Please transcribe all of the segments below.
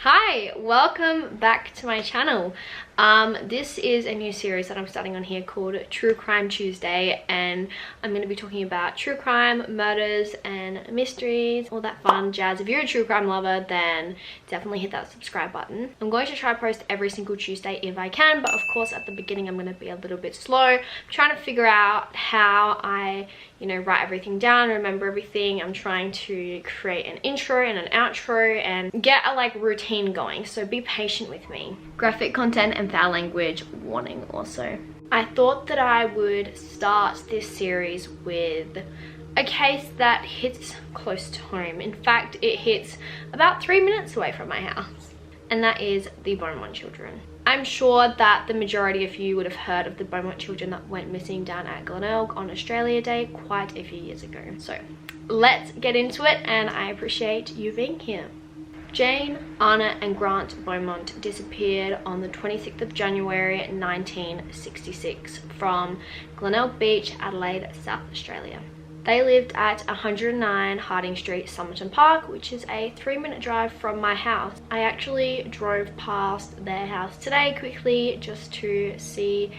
Hi, welcome back to my channel. This is a new series that I'm starting on here called True Crime Tuesday, and I'm going to be talking about true crime, murders and mysteries, all that fun jazz. If you're a true crime lover, then definitely hit that subscribe button. I'm going to try to post every single Tuesday if I can, but of course at the beginning I'm going to be a little bit slow. I'm trying to figure out how I write everything down, remember everything. I'm trying to create an intro and an outro and get a routine going, so be patient with me. Graphic content and foul language warning also. I thought that I would start this series with a case that hits close to home. In fact, it hits about 3 minutes away from my house, and that is the Beaumont children. I'm sure that the majority of you would have heard of the Beaumont children that went missing down at Glenelg on Australia Day quite a few years ago. So let's get into it, and I appreciate you being here. Jane, Anna and Grant Beaumont disappeared on the 26th of January 1966 from Glenelg Beach, Adelaide, South Australia. They lived at 109 Harding Street, Somerton Park, which is a 3-minute drive from my house. I actually drove past their house today quickly just to see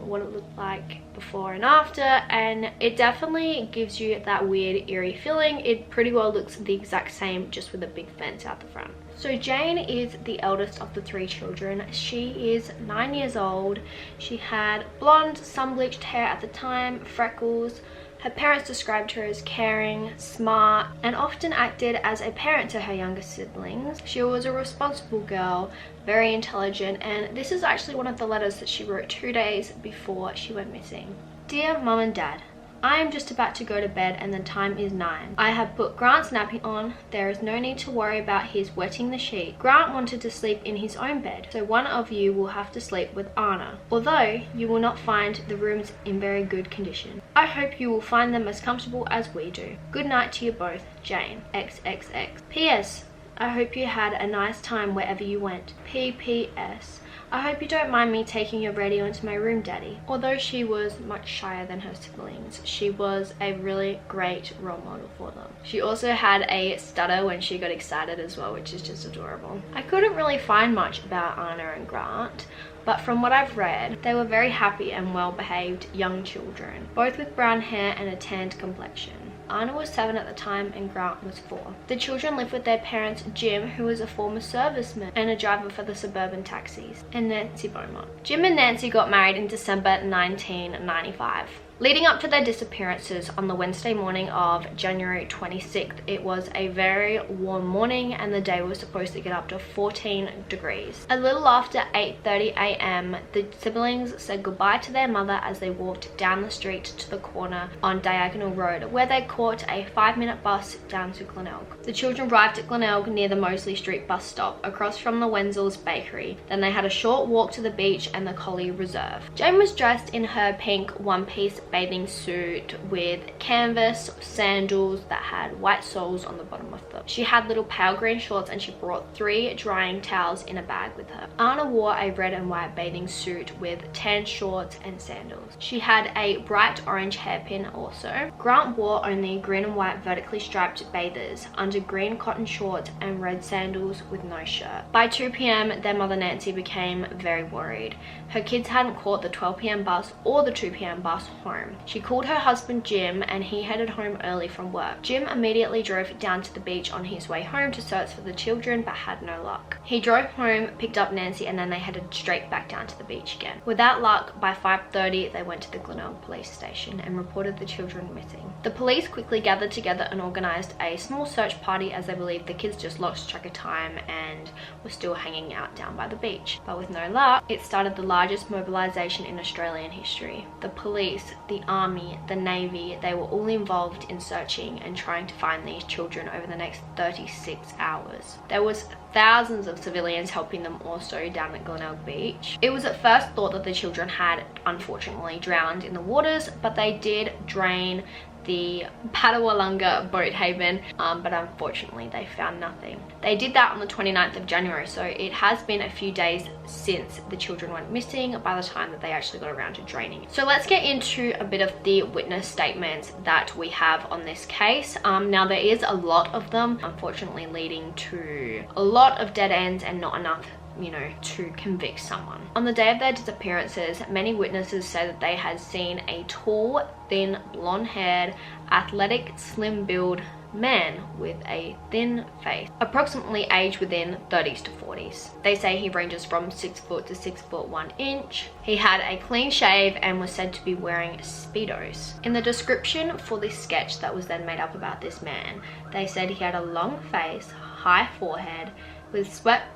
what it looked like before and after, and it definitely gives you that weird eerie feeling. It pretty well looks the exact same, just with a big fence out the front. So Jane is the eldest of the 3 children. She is 9 years old. She had blonde, sun-bleached hair at the time, freckles. Her parents described her as caring, smart, and often acted as a parent to her younger siblings. She was a responsible girl, very intelligent, and this is actually one of the letters that she wrote 2 days before she went missing. Dear Mum and Dad, I am just about to go to bed and the time is 9. I have put Grant's nappy on. There is no need to worry about his wetting the sheet. Grant wanted to sleep in his own bed, so one of you will have to sleep with Anna, although you will not find the rooms in very good condition. I hope you will find them as comfortable as we do. Good night to you both, Jane. XXX. P.S. I hope you had a nice time wherever you went. P.P.S. I hope you don't mind me taking your radio into my room, Daddy. Although she was much shyer than her siblings, she was a really great role model for them. She also had a stutter when she got excited as well, which is just adorable. I couldn't really find much about Anna and Grant, but from what I've read, they were very happy and well-behaved young children, both with brown hair and a tanned complexion. Anna was 7 at the time and Grant was 4. The children lived with their parents, Jim, who was a former serviceman and a driver for the suburban taxis, and Nancy Beaumont. Jim and Nancy got married in December 1995. Leading up to their disappearances on the Wednesday morning of January 26th, it was a very warm morning and the day was supposed to get up to 14 degrees. A little after 8:30 a.m, the siblings said goodbye to their mother as they walked down the street to the corner on Diagonal Road, where they caught a 5-minute bus down to Glenelg. The children arrived at Glenelg near the Mosley Street bus stop, across from the Wenzel's Bakery. Then they had a short walk to the beach and the Collie Reserve. Jane was dressed in her pink one-piece bathing suit with canvas sandals that had white soles on the bottom of them. She had little pale green shorts and she brought 3 drying towels in a bag with her. Anna wore a red and white bathing suit with tan shorts and sandals. She had a bright orange hairpin also. Grant wore only green and white vertically striped bathers under green cotton shorts and red sandals with no shirt. By 2 p.m, their mother Nancy became very worried. Her kids hadn't caught the 12 p.m. bus or the 2 p.m. bus home. She called her husband Jim and he headed home early from work. Jim immediately drove down to the beach on his way home to search for the children but had no luck. He drove home, picked up Nancy, and then they headed straight back down to the beach again. Without luck, by 5:30 they went to the Glenelg police station and reported the children missing. The police quickly gathered together and organised a small search party as they believed the kids just lost track of time and were still hanging out down by the beach. But with no luck, it started the largest mobilisation in Australian history. The police, the army, the navy, they were all involved in searching and trying to find these children over the next 36 hours. There was thousands of civilians helping them also down at Glenelg Beach. It was at first thought that the children had unfortunately drowned in the waters, but they did drain the Padawalunga boat haven, but unfortunately they found nothing. They did that on the 29th of January, so it has been a few days since the children went missing by the time that they actually got around to draining. So let's get into a bit of the witness statements that we have on this case. Now there is a lot of them, unfortunately leading to a lot of dead ends and not enough, you know, to convict someone. On the day of their disappearances, many witnesses said that they had seen a tall, thin, blonde-haired, athletic, slim-build man with a thin face, approximately aged within 30s to 40s. They say he ranges from 6 foot to 6 foot 1 inch. He had a clean shave and was said to be wearing Speedos. In the description for this sketch that was then made up about this man, they said he had a long face, high forehead, with swept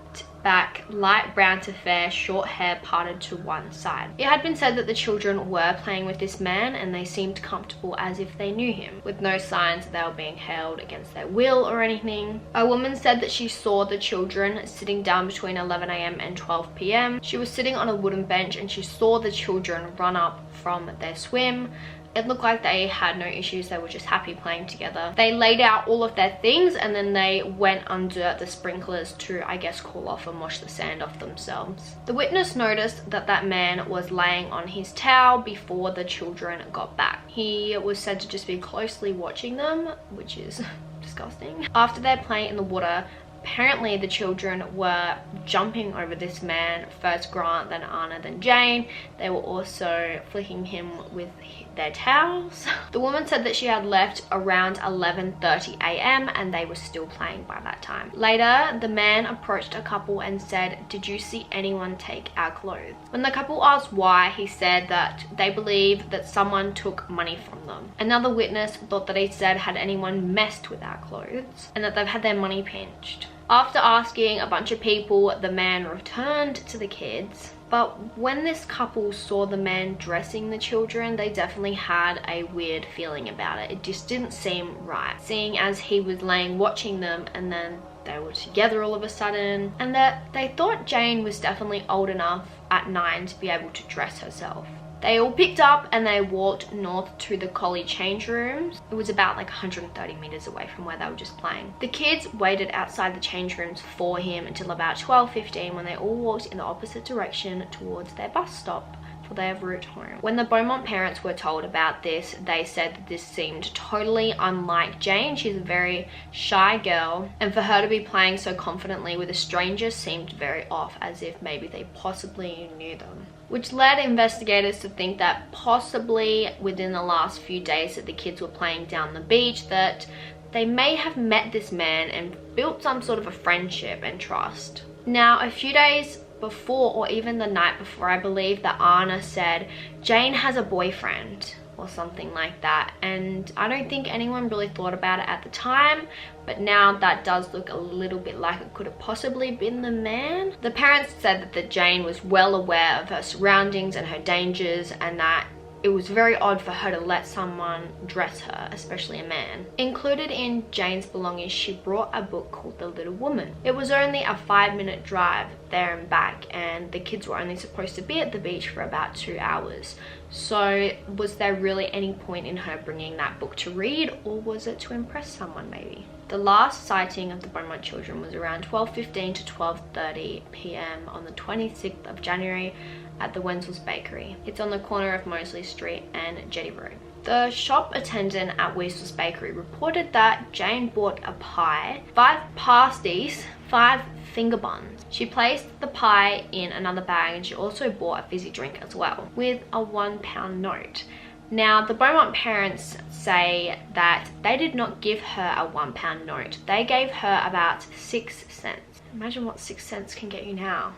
back, light brown to fair, short hair parted to one side. It had been said that the children were playing with this man and they seemed comfortable as if they knew him, with no signs that they were being held against their will or anything. A woman said that she saw the children sitting down between 11 AM and 12 PM. She was sitting on a wooden bench and she saw the children run up from their swim. It looked like they had no issues, they were just happy playing together. They laid out all of their things and then they went under the sprinklers to, I guess, cool off and wash the sand off themselves. The witness noticed that that man was laying on his towel before the children got back. He was said to just be closely watching them, which is disgusting. After they're playing in the water, apparently the children were jumping over this man, first Grant, then Anna, then Jane. They were also flicking him with their towels. The woman said that she had left around 11:30 AM and they were still playing by that time. Later, the man approached a couple and said, "Did you see anyone take our clothes?" When the couple asked why, he said that they believe that someone took money from them. Another witness thought that he said, "Had anyone messed with our clothes?" and that they've had their money pinched. After asking a bunch of people, the man returned to the kids. But when this couple saw the man dressing the children, they definitely had a weird feeling about it. It just didn't seem right, seeing as he was laying watching them and then they were together all of a sudden, and that they thought Jane was definitely old enough at 9 to be able to dress herself. They all picked up and they walked north to the collie change rooms. It was about like 130 meters away from where they were just playing. The kids waited outside the change rooms for him until about 12:15 when they all walked in the opposite direction towards their bus stop for their route home. When the Beaumont parents were told about this, they said that this seemed totally unlike Jane. She's a very shy girl, and for her to be playing so confidently with a stranger seemed very off, as if maybe they possibly knew them. Which led investigators to think that possibly within the last few days that the kids were playing down the beach, that they may have met this man and built some sort of a friendship and trust. Now, a few days before, or even the night before, I believe that Anna said Jane has a boyfriend or something like that, and I don't think anyone really thought about it at the time, but now that does look a little bit like it could have possibly been the man. The parents said that Jane was well aware of her surroundings and her dangers, and that it was very odd for her to let someone dress her, especially a man. Included in Jane's belongings, she brought a book called The Little Woman. It was only a 5-minute drive there and back, and the kids were only supposed to be at the beach for about 2 hours. So was there really any point in her bringing that book to read, or was it to impress someone maybe? The last sighting of the Beaumont children was around 12:15 to 12:30 PM on the 26th of January at the Wenzel's Bakery. It's on the corner of Mosley Street and Jetty Road. The shop attendant at Wenzel's Bakery reported that Jane bought a pie, 5 pasties, 5 finger buns. She placed the pie in another bag and she also bought a fizzy drink as well, with a £1 note. Now, the Beaumont parents say that they did not give her a £1 note. They gave her about 6 cents. Imagine what 6 cents can get you now.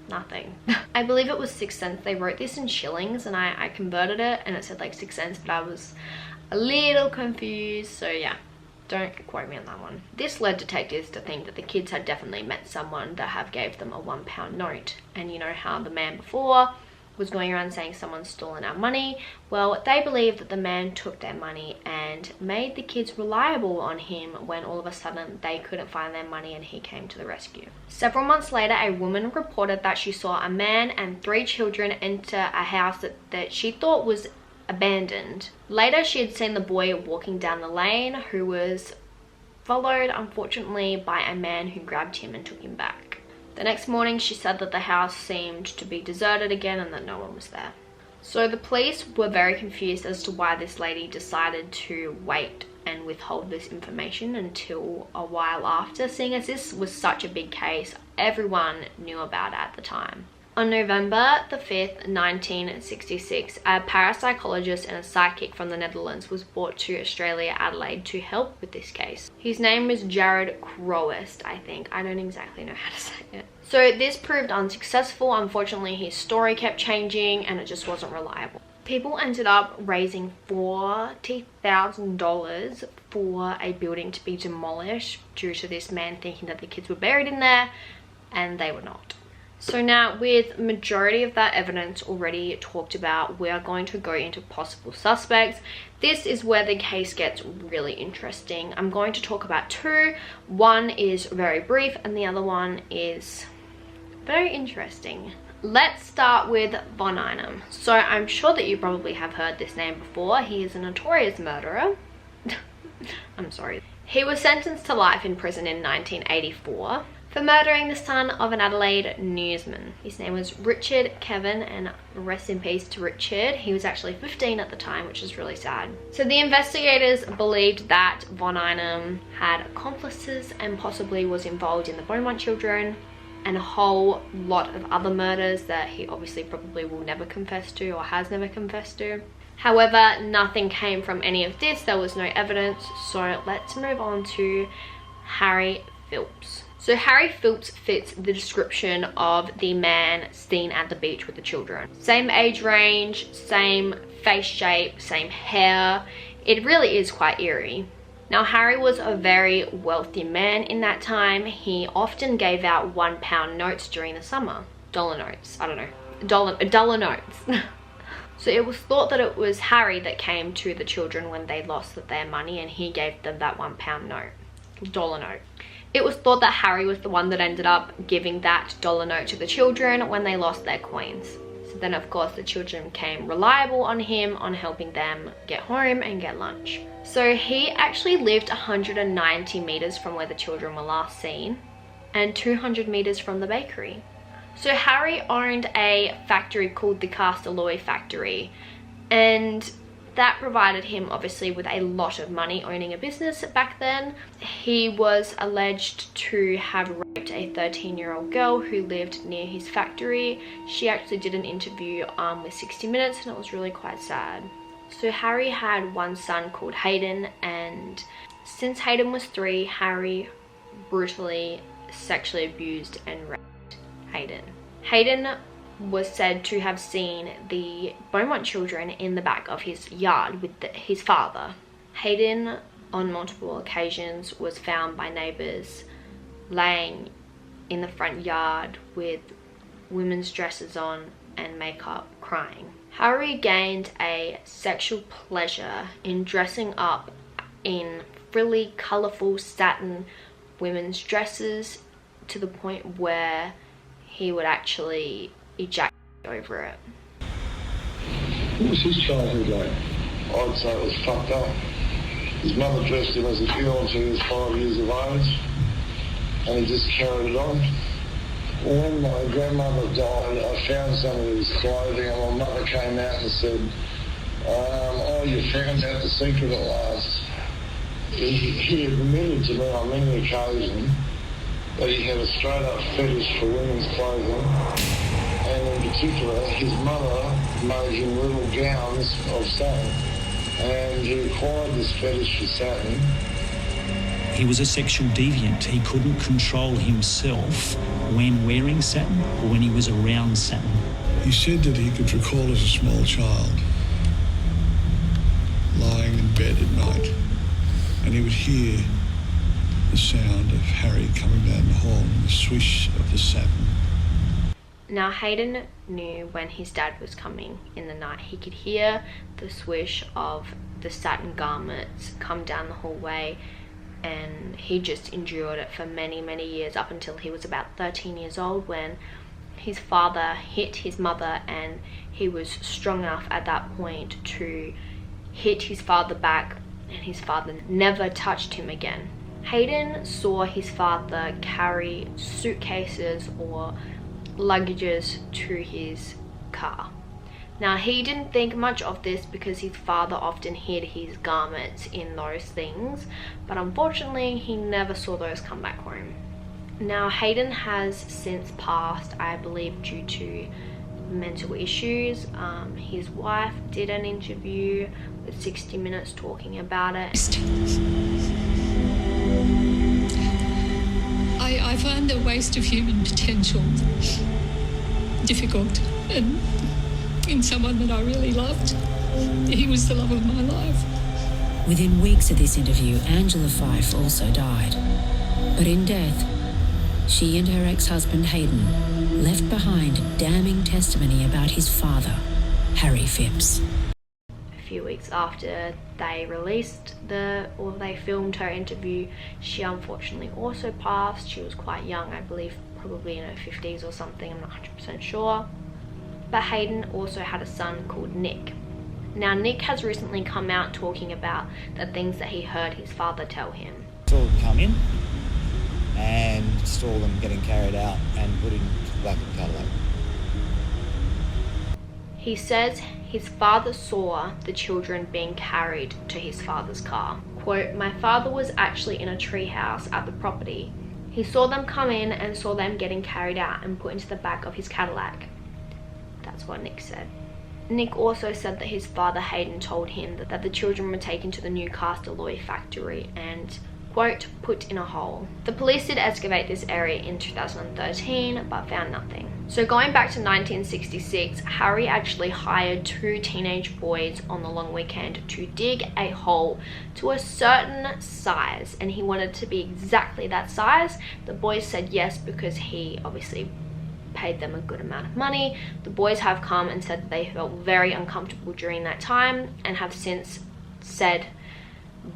Nothing. I believe it was 6 cents. They wrote this in shillings and I converted it and it said like 6 cents, but I was a little confused, so yeah. Don't quote me on that one. This led detectives to think that the kids had definitely met someone that have gave them a £1 note. And you know how the man before was going around saying someone's stolen our money? Well, they believe that the man took their money and made the kids reliable on him when all of a sudden they couldn't find their money and he came to the rescue. Several months later, a woman reported that she saw a man and 3 children enter a house that she thought was abandoned. Later, she had seen the boy walking down the lane, who was followed, unfortunately, by a man who grabbed him and took him back. The next morning, she said that the house seemed to be deserted again and that no one was there. So the police were very confused as to why this lady decided to wait and withhold this information until a while after, seeing as this was such a big case. Everyone knew about it at the time. On November the 5th, 1966, a parapsychologist and a psychic from the Netherlands was brought to Australia, Adelaide, to help with this case. His name was Jared Crowist, I think. I don't exactly know how to say it. So this proved unsuccessful. Unfortunately, his story kept changing and it just wasn't reliable. People ended up raising $40,000 for a building to be demolished due to this man thinking that the kids were buried in there, and they were not. So now, with majority of that evidence already talked about, we are going to go into possible suspects. This is where the case gets really interesting. I'm going to talk about two. One is very brief and the other one is very interesting. Let's start with Von Einem. So I'm sure that you probably have heard this name before. He is a notorious murderer. I'm sorry. He was sentenced to life in prison in 1984 for murdering the son of an Adelaide newsman. His name was Richard Kevin, and rest in peace to Richard. He was actually 15 at the time, which is really sad. So the investigators believed that Von Einem had accomplices and possibly was involved in the Beaumont children and a whole lot of other murders that he obviously probably will never confess to or has never confessed to. However, nothing came from any of this. There was no evidence. So let's move on to Harry Phillips. So Harry Phillips fits the description of the man seen at the beach with the children. Same age range, same face shape, same hair. It really is quite eerie. Now, Harry was a very wealthy man in that time. He often gave out £1 notes during the summer. Dollar notes, I don't know. Dollar notes. So it was thought that it was Harry that came to the children when they lost their money and he gave them that £1 note. Dollar note. It was thought that Harry was the one that ended up giving that dollar note to the children when they lost their coins. So then, of course, the children became reliable on him, on helping them get home and get lunch. So he actually lived 190 meters from where the children were last seen and 200 meters from the bakery. So Harry owned a factory called the Castalloy factory, and that provided him obviously with a lot of money owning a business back then. He was alleged to have raped a 13-year-old girl who lived near his factory. She actually did an interview with 60 Minutes and it was really quite sad. So Harry had one son called Hayden, and since Hayden was 3, Harry brutally sexually abused and raped Hayden. Hayden was said to have seen the Beaumont children in the back of his yard with his father. Hayden, on multiple occasions, was found by neighbours laying in the front yard with women's dresses on and makeup, crying. Harry gained a sexual pleasure in dressing up in frilly, colourful satin women's dresses to the point where he would actually ejaculate over it. What was his childhood like? I'd say it was fucked up. His mother dressed him as a girl until he was 5 years of age, and he just carried it on. When my grandmother died, I found some of his clothing, and my mother came out and said, oh, you found out the secret at last. He admitted to me on many occasions that he had a straight-up fetish for women's clothing, and in particular, his mother made him little gowns of satin, and he acquired this fetish for satin. He was a sexual deviant. He couldn't control himself when wearing satin or when he was around satin. He said that he could recall as a small child lying in bed at night, and he would hear the sound of Harry coming down the hall and the swish of the satin. Now, Hayden knew when his dad was coming in the night. He could hear the swish of the satin garments come down the hallway, and he just endured it for many, many years, up until he was about 13 years old when his father hit his mother and he was strong enough at that point to hit his father back, and his father never touched him again. Hayden saw his father carry suitcases or luggages to his car. Now, he didn't think much of this because his father often hid his garments in those things, but unfortunately he never saw those come back home. Now, Hayden has since passed, I believe, due to mental issues. His wife did an interview with 60 Minutes talking about it. I find the waste of human potential difficult, and in someone that I really loved. He was the love of my life. Within weeks of this interview, Angela Fife also died. But in death, she and her ex-husband Hayden left behind damning testimony about his father, Harry Phipps. A few weeks after they released they filmed her interview, she unfortunately also passed. She was quite young, I believe probably in her 50s or something, I'm not 100% sure. But Hayden also had a son called Nick. Now, Nick has recently come out talking about the things that he heard his father tell him. Saw them come in and saw them getting carried out and put into the back of the Cadillac. He says his father saw the children being carried to his father's car. Quote, "My father was actually in a treehouse at the property. He saw them come in and saw them getting carried out and put into the back of his Cadillac." That's what Nick said. Nick also said that his father Hayden told him that the children were taken to the new cast alloy factory and, quote, "put in a hole." The police did excavate this area in 2013 but found nothing. So going back to 1966, Harry actually hired 2 teenage boys on the long weekend to dig a hole to a certain size, and he wanted to be exactly that size. The boys said yes because he obviously paid them a good amount of money. The boys have come and said that they felt very uncomfortable during that time and have since said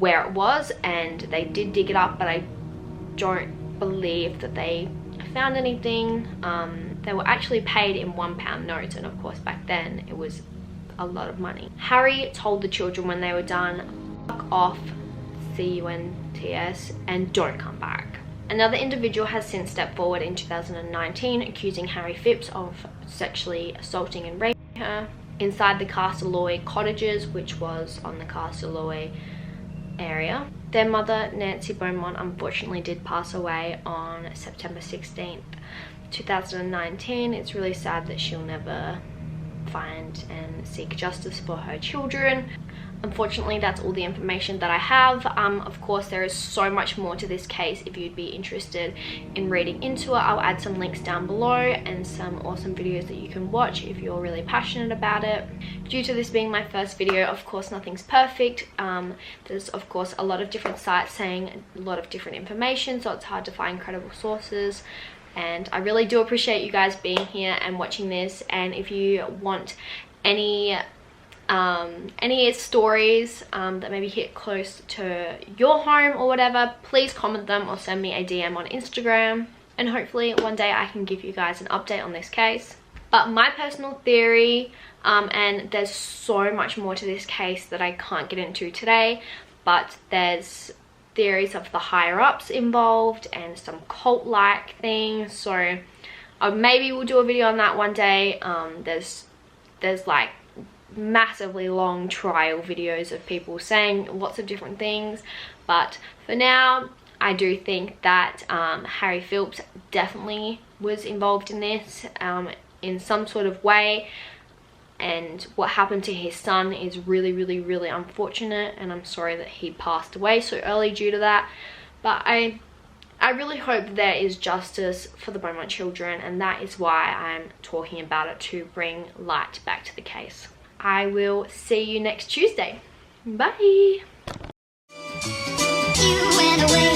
where it was, and they did dig it up, but I don't believe that they found anything. They were actually paid in £1 notes, and of course back then it was a lot of money. Harry told the children when they were done, "Fuck off, CUNTS, and don't come back." Another individual has since stepped forward in 2019 accusing Harry Phipps of sexually assaulting and raping her inside the Castalloy cottages, which was on the Castalloy area. Their mother, Nancy Beaumont, unfortunately did pass away on September 16th, 2019. It's really sad that she'll never find and seek justice for her children. Unfortunately, that's all the information that I have. Of course, there is so much more to this case. If you'd be interested in reading into it, I'll add some links down below and some awesome videos that you can watch if you're really passionate about it. Due to this being my first video, of course, nothing's perfect. There's, of course, a lot of different sites saying a lot of different information, so it's hard to find credible sources. And I really do appreciate you guys being here and watching this. And if you want any stories that maybe hit close to your home or whatever, please comment them or send me a DM on Instagram, and hopefully one day I can give you guys an update on this case. But my personal theory, and there's so much more to this case that I can't get into today, but there's theories of the higher ups involved and some cult-like things, so maybe we'll do a video on that one day. There's like massively long trial videos of people saying lots of different things, but for now I do think that Harry Phipps definitely was involved in this in some sort of way, and what happened to his son is really, really, really unfortunate, and I'm sorry that he passed away so early due to that. But I really hope there is justice for the Beaumont children, and that is why I'm talking about it, to bring light back to the case. I will see you next Tuesday. Bye. You went away.